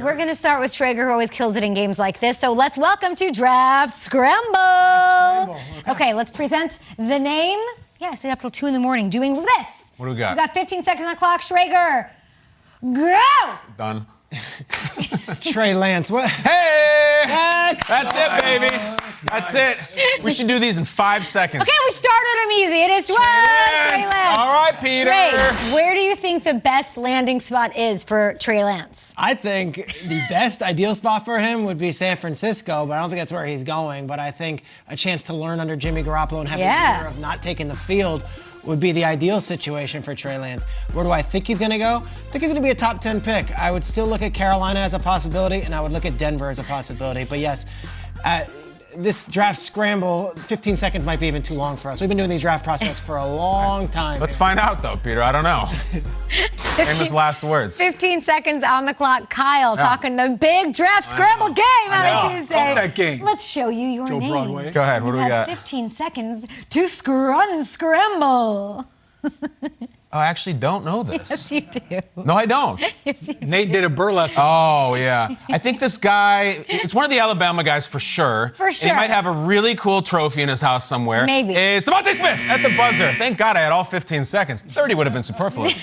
We're going to start with Traeger, who always kills it in games like this. So let's welcome to Draft Scramble. Okay, let's present the name. Yeah, I stayed up till 2 in the morning doing this. What do we got? We got 15 seconds on the clock. Traeger, go! Done. It's Trey Lance. What? Hey! That's it, baby. That's it. We should do these in 5 seconds. Okay, we started them easy. It is Trey Lance. All right, Peter. Trey, where do you think the best landing spot is for Trey Lance? I think the best ideal spot for him would be San Francisco, but I don't think that's where he's going. But I think a chance to learn under Jimmy Garoppolo and have a year of not taking the field would be the ideal situation for Trey Lance. Where do I think he's going to go? I think he's going to be a top 10 pick. I would still look at Carolina as a possibility, and I would look at Denver as a possibility. But yes, this draft scramble, 15 seconds might be even too long for us. We've been doing these draft prospects for a long time. Let's find out, though, Peter. I don't know. Famous last words. 15 seconds on the clock. Kyle talking the big draft scramble game on a Tuesday. Talk that game. Let's show you your Joe name. Broadway. Go ahead. What do we got? 15 seconds to scramble. Oh, I actually don't know this. Yes, you do. No, I don't. Yes, you do. Nate did a burlesque. Oh, yeah. I think this guy, it's one of the Alabama guys for sure. For sure. And he might have a really cool trophy in his house somewhere. Maybe. It's DeVonta Smith at the buzzer. Thank God I had all 15 seconds. 30 would have been superfluous.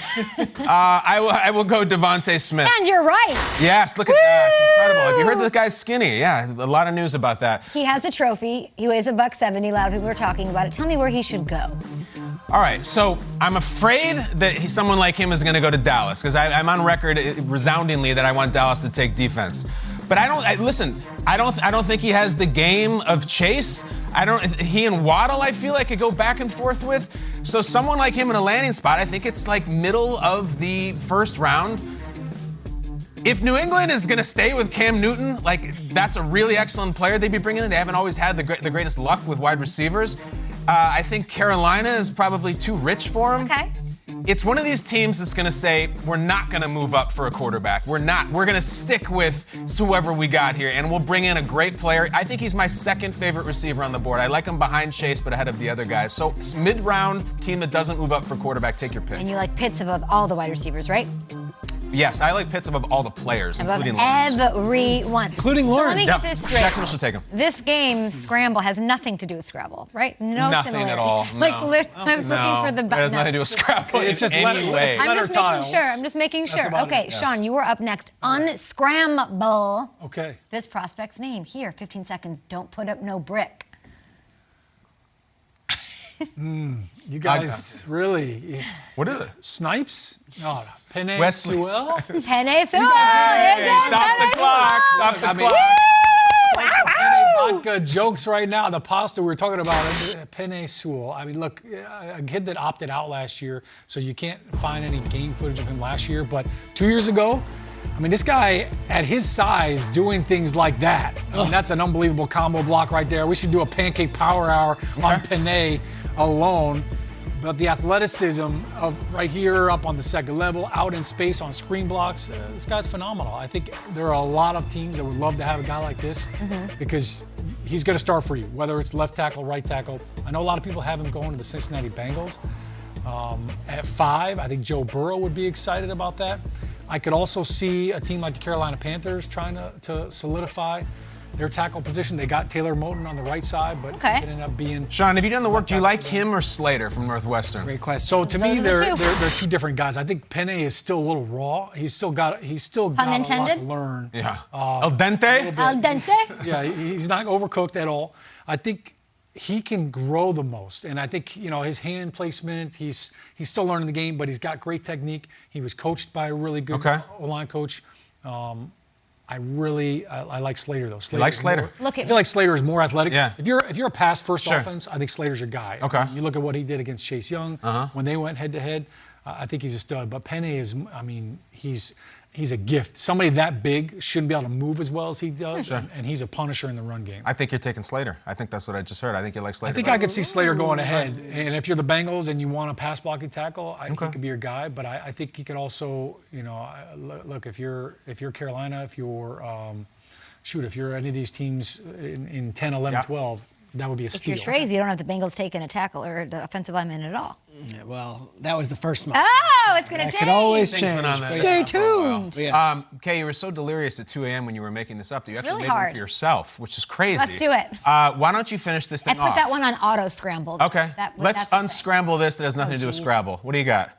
I will go DeVonta Smith. And you're right. Yes, look at that. It's incredible. Have you heard the guy's skinny? Yeah, a lot of news about that. He has a trophy. He weighs $170. A lot of people are talking about it. Tell me where he should go. All right, so I'm afraid that someone like him is going to go to Dallas because I'm on record resoundingly that I want Dallas to take defense. But I don't think he has the game of Chase. He and Waddle, I feel like, could go back and forth with. So someone like him in a landing spot, I think it's like middle of the first round. If New England is going to stay with Cam Newton, like that's a really excellent player they'd be bringing in. They haven't always had the greatest luck with wide receivers. I think Carolina is probably too rich for him. Okay. It's one of these teams that's going to say, we're not going to move up for a quarterback. We're not. We're going to stick with whoever we got here, and we'll bring in a great player. I think he's my second favorite receiver on the board. I like him behind Chase, but ahead of the other guys. So it's mid-round team that doesn't move up for quarterback. Take your pick. And you like Pitts above all the wide receivers, right? Yes, I like Pitts above all the players, Above including Lawrence. everyone. Including So Lawrence. let me get this straight. Jacksonville should take him. This game, Scramble, has nothing to do with Scrabble, right? No Nothing similarities. at all. Like, No. I was looking for the It button. has nothing to do with Scrabble. It's just anyway. I'm letter just making tiles. sure. I'm just making That's sure. about Okay, it. Sean, you were up next. Unscramble. Okay. This prospect's name. Here, 15 seconds. Don't put up no brick. You guys really. What is it? Snipes? No. Penei Wesley. Sewell? Penei Sewell. Hey, stop the clock. Stop the clock. Penei vodka jokes right now. The pasta we were talking about, Penei Sewell. I mean, look, a kid that opted out last year, so you can't find any game footage of him last year. But 2 years ago, I mean, this guy at his size doing things like that. I mean, that's an unbelievable combo block right there. We should do a pancake power hour on Penei alone. But the athleticism of right here up on the second level, out in space on screen blocks, this guy's phenomenal. I think there are a lot of teams that would love to have a guy like this because he's going to start for you, whether it's left tackle, right tackle. I know a lot of people have him going to the Cincinnati Bengals. At 5, I think Joe Burrow would be excited about that. I could also see a team like the Carolina Panthers trying to solidify their tackle position. They got Taylor Moton on the right side, but it ended up being. Sean, have you done the work? Do you like him or Slater from Northwestern? Great question. So to me, Those are they're two different guys. I think Penei is still a little raw. He's still got a lot to learn. Yeah. Al dente? Al dente? Yeah, he's not overcooked at all. I think he can grow the most, and I think his hand placement. He's still learning the game, but he's got great technique. He was coached by a really good O-line coach. I like Slater though. You like Slater? Look at I feel like Slater is more athletic. Yeah. If you're a pass first offense, I think Slater's your guy. Okay. You look at what he did against Chase Young when they went head to head. I think he's a stud. But Penei is, I mean, he's a gift. Somebody that big shouldn't be able to move as well as he does, and he's a punisher in the run game. I think you're taking Slater. I think that's what I just heard. I think you like Slater. I think I could see Slater going ahead. And if you're the Bengals and you want a pass blocking tackle, I think he could be your guy. But I think he could also, look, if you're Carolina, if you're any of these teams in 10, 11, 12, That would be a If steal. you're Schrags, you don't have the Bengals taking a tackle or the offensive lineman at all. Yeah, well, that was the first month. Oh, it's going to That change. could always Things went change. on that but Stay side for a while. tuned. Yeah. Kay, you were so delirious at 2 a.m. when you were making this up that you actually really made one hard. for yourself, which is crazy. Let's do it. Why don't you finish this I thing put off? that one on auto scrambled. Okay. that's Let's the thing. unscramble this that has nothing to do with geez. Scrabble. What do you got?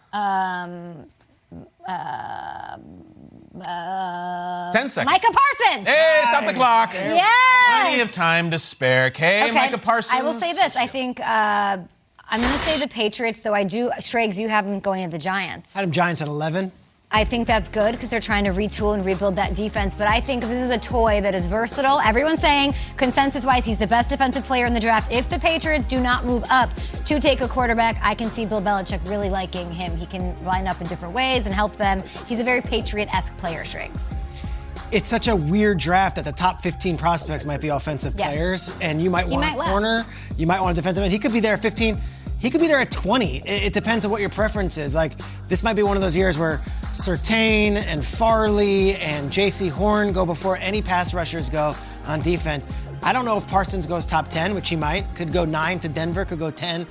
10 seconds. Micah Parsons. Hey, stop the clock. Yes. Plenty of time to spare. Kay, Okay. Micah Parsons. I will say this. I think I'm going to say the Patriots, though I do. Schrags, you have them going to the Giants. I had him Giants at 11. I think that's good because they're trying to retool and rebuild that defense. But I think this is a toy that is versatile. Everyone's saying, consensus-wise, he's the best defensive player in the draft. If the Patriots do not move up to take a quarterback, I can see Bill Belichick really liking him. He can line up in different ways and help them. He's a very Patriot-esque player, Schrags. It's such a weird draft that the top 15 prospects might be offensive Yes. players, and you might want might a last. corner, you might want a defensive end. He could be there at 15. He could be there at 20. It depends on what your preference is. Like, this might be one of those years where Surtain and Farley and J.C. Horn go before any pass rushers go on defense. I don't know if Parsons goes top 10, which he might. Could go 9 to Denver, could go 10,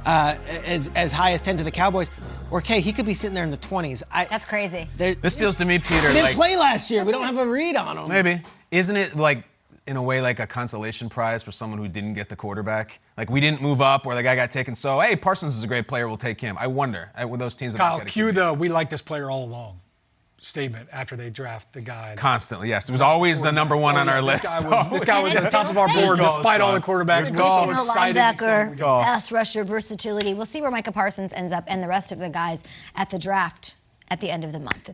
as high as 10 to the Cowboys. Or, Kay, he could be sitting there in the 20s. That's crazy. This feels to me, Peter, He didn't like play last year. We don't have a read on him. maybe. Isn't it like, in a way, like a consolation prize for someone who didn't get the quarterback? Like, we didn't move up, or the guy got taken, so, hey, Parsons is a great player, we'll take him. I wonder, with those teams that Kyle, don't get a cue QB. the "we like this player all along" statement after they draft the guy. Constantly, yes. It was always the number one on our list. This guy was at the top of our board, Good despite call, all the quarterbacks. Good We're call. so excited. Linebacker, go. pass rusher, versatility. We'll see where Micah Parsons ends up and the rest of the guys at the draft at the end of the month.